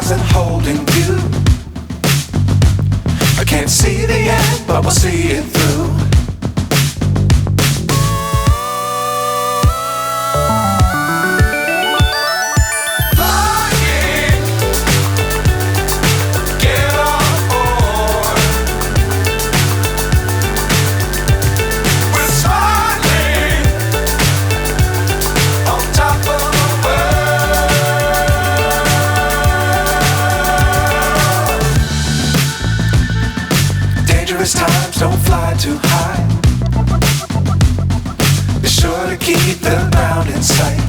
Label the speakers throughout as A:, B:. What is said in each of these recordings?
A: wasn't holding you. I can't see the end, but we'll see it through. Times don't fly too high. Be sure to keep the ground in sight.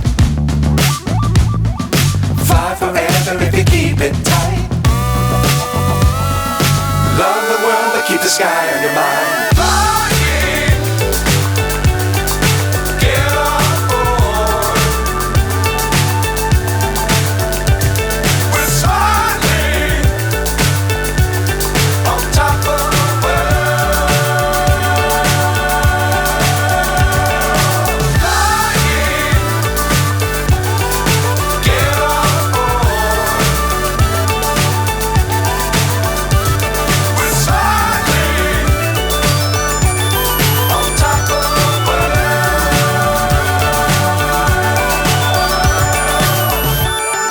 A: Fly forever if you keep it tight. Love the world but keep the sky on your mind.